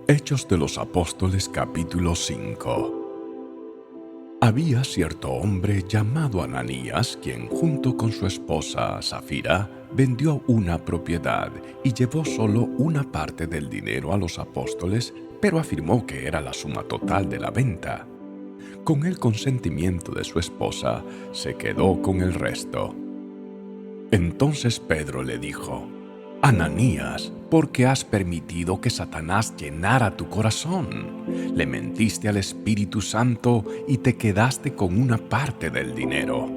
Hechos de los Apóstoles capítulo 5. Había cierto hombre llamado Ananías, quien junto con su esposa Safira vendió una propiedad y llevó solo una parte del dinero a los apóstoles, pero afirmó que era la suma total de la venta. Con el consentimiento de su esposa, se quedó con el resto. Entonces Pedro le dijo: Ananías, ¿por qué has permitido que Satanás llenara tu corazón? Le mentiste al Espíritu Santo y te quedaste con una parte del dinero.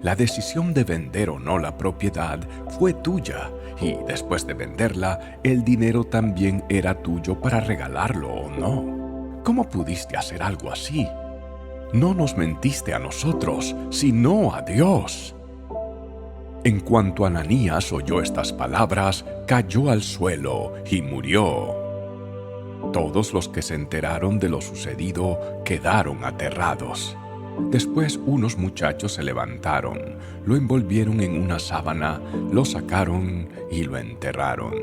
La decisión de vender o no la propiedad fue tuya, y después de venderla, el dinero también era tuyo para regalarlo o no. ¿Cómo pudiste hacer algo así? No nos mentiste a nosotros, sino a Dios. En cuanto Ananías oyó estas palabras, cayó al suelo y murió. Todos los que se enteraron de lo sucedido quedaron aterrados. Después unos muchachos se levantaron, lo envolvieron en una sábana, lo sacaron y lo enterraron.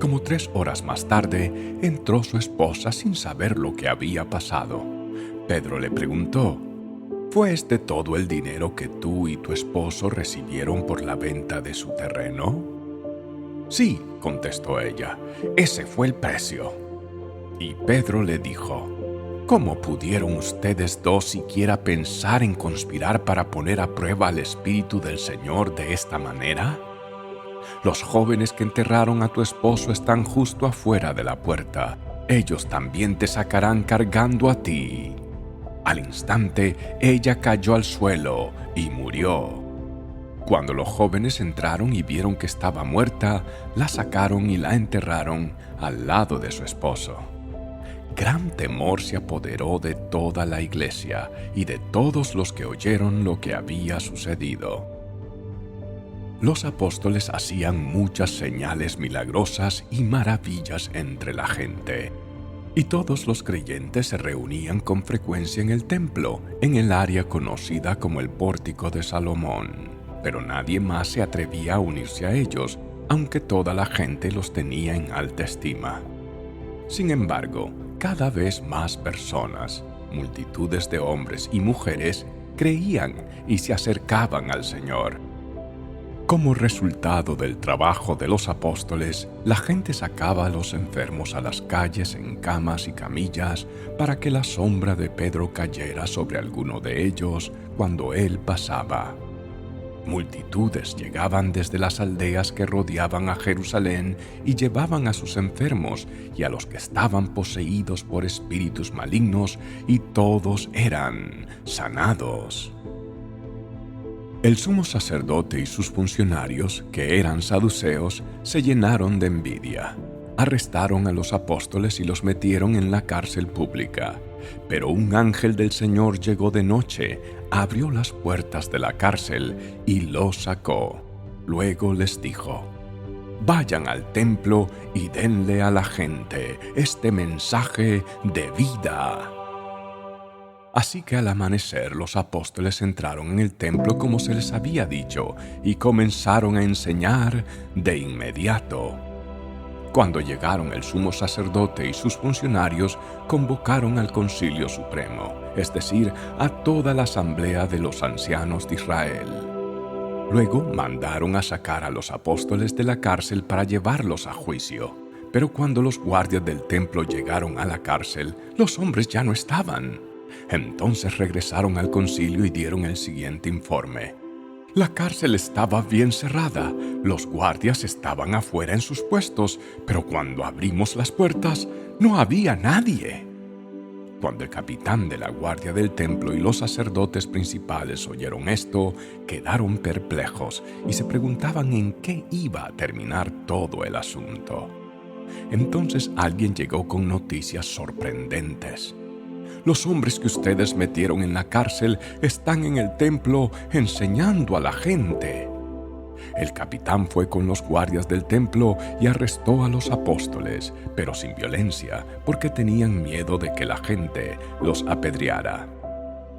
Como 3 horas más tarde, entró su esposa sin saber lo que había pasado. Pedro le preguntó: ¿Fue este todo el dinero que tú y tu esposo recibieron por la venta de su terreno? Sí, contestó ella, ese fue el precio. Y Pedro le dijo: ¿Cómo pudieron ustedes dos siquiera pensar en conspirar para poner a prueba al Espíritu del Señor de esta manera? Los jóvenes que enterraron a tu esposo están justo afuera de la puerta. Ellos también te sacarán cargando a ti. Al instante, ella cayó al suelo y murió. Cuando los jóvenes entraron y vieron que estaba muerta, la sacaron y la enterraron al lado de su esposo. Gran temor se apoderó de toda la iglesia y de todos los que oyeron lo que había sucedido. Los apóstoles hacían muchas señales milagrosas y maravillas entre la gente. Y todos los creyentes se reunían con frecuencia en el templo, en el área conocida como el Pórtico de Salomón. Pero nadie más se atrevía a unirse a ellos, aunque toda la gente los tenía en alta estima. Sin embargo, cada vez más personas, multitudes de hombres y mujeres, creían y se acercaban al Señor. Como resultado del trabajo de los apóstoles, la gente sacaba a los enfermos a las calles en camas y camillas para que la sombra de Pedro cayera sobre alguno de ellos cuando él pasaba. Multitudes llegaban desde las aldeas que rodeaban a Jerusalén y llevaban a sus enfermos y a los que estaban poseídos por espíritus malignos, y todos eran sanados. El sumo sacerdote y sus funcionarios, que eran saduceos, se llenaron de envidia. Arrestaron a los apóstoles y los metieron en la cárcel pública. Pero un ángel del Señor llegó de noche, abrió las puertas de la cárcel y los sacó. Luego les dijo: Vayan al templo y denle a la gente este mensaje de vida. Así que al amanecer los apóstoles entraron en el templo como se les había dicho y comenzaron a enseñar de inmediato. Cuando llegaron el sumo sacerdote y sus funcionarios, convocaron al Concilio Supremo, es decir, a toda la asamblea de los ancianos de Israel. Luego mandaron a sacar a los apóstoles de la cárcel para llevarlos a juicio. Pero cuando los guardias del templo llegaron a la cárcel, los hombres ya no estaban. Entonces regresaron al concilio y dieron el siguiente informe: La cárcel estaba bien cerrada, los guardias estaban afuera en sus puestos, pero cuando abrimos las puertas, no había nadie. Cuando el capitán de la guardia del templo y los sacerdotes principales oyeron esto, quedaron perplejos y se preguntaban en qué iba a terminar todo el asunto. Entonces alguien llegó con noticias sorprendentes: Los hombres que ustedes metieron en la cárcel están en el templo enseñando a la gente. El capitán fue con los guardias del templo y arrestó a los apóstoles, pero sin violencia, porque tenían miedo de que la gente los apedreara.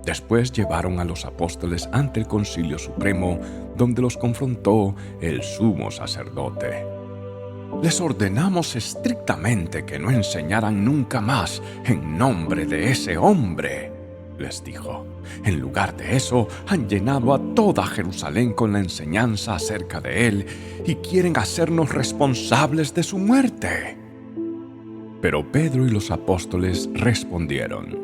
Después llevaron a los apóstoles ante el Concilio Supremo, donde los confrontó el sumo sacerdote. Les ordenamos estrictamente que no enseñaran nunca más en nombre de ese hombre, les dijo. En lugar de eso, han llenado a toda Jerusalén con la enseñanza acerca de él y quieren hacernos responsables de su muerte. Pero Pedro y los apóstoles respondieron: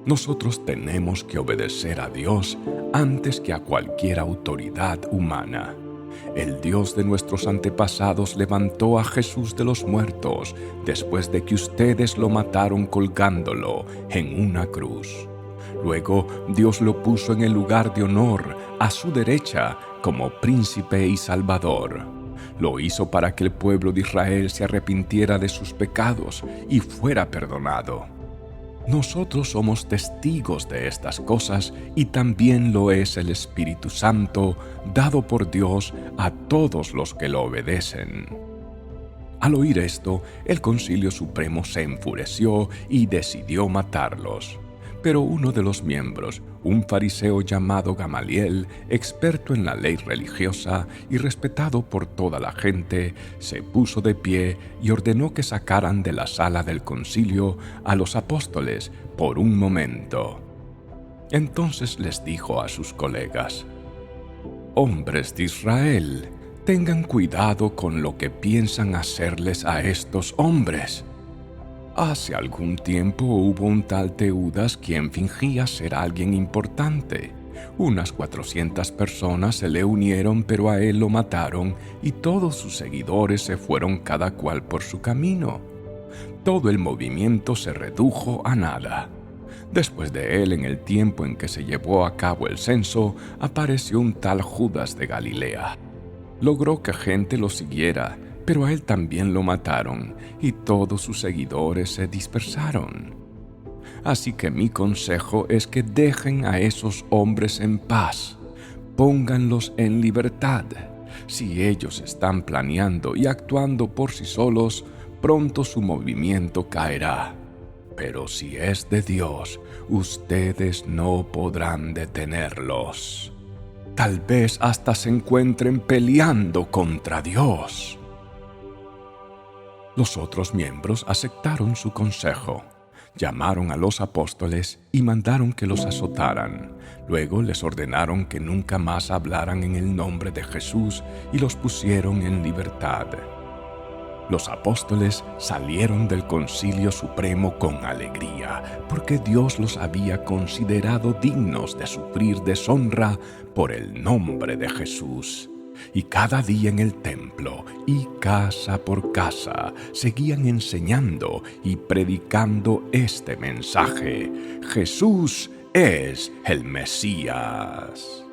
nosotros tenemos que obedecer a Dios antes que a cualquier autoridad humana. El Dios de nuestros antepasados levantó a Jesús de los muertos después de que ustedes lo mataron colgándolo en una cruz. Luego Dios lo puso en el lugar de honor a su derecha como príncipe y salvador. Lo hizo para que el pueblo de Israel se arrepintiera de sus pecados y fuera perdonado. Nosotros somos testigos de estas cosas y también lo es el Espíritu Santo dado por Dios a todos los que lo obedecen. Al oír esto, el Concilio Supremo se enfureció y decidió matarlos. Pero uno de los miembros, un fariseo llamado Gamaliel, experto en la ley religiosa y respetado por toda la gente, se puso de pie y ordenó que sacaran de la sala del concilio a los apóstoles por un momento. Entonces les dijo a sus colegas: «Hombres de Israel, tengan cuidado con lo que piensan hacerles a estos hombres». Hace algún tiempo hubo un tal Teudas quien fingía ser alguien importante. Unas 400 personas se le unieron, pero a él lo mataron y todos sus seguidores se fueron cada cual por su camino. Todo el movimiento se redujo a nada. Después de él, en el tiempo en que se llevó a cabo el censo, apareció un tal Judas de Galilea. Logró que gente lo siguiera, pero a él también lo mataron y todos sus seguidores se dispersaron. Así que mi consejo es que dejen a esos hombres en paz, pónganlos en libertad. Si ellos están planeando y actuando por sí solos, pronto su movimiento caerá. Pero si es de Dios, ustedes no podrán detenerlos. Tal vez hasta se encuentren peleando contra Dios. Los otros miembros aceptaron su consejo. Llamaron a los apóstoles y mandaron que los azotaran. Luego les ordenaron que nunca más hablaran en el nombre de Jesús y los pusieron en libertad. Los apóstoles salieron del Concilio Supremo con alegría, porque Dios los había considerado dignos de sufrir deshonra por el nombre de Jesús. Y cada día en el templo y casa por casa seguían enseñando y predicando este mensaje: Jesús es el Mesías.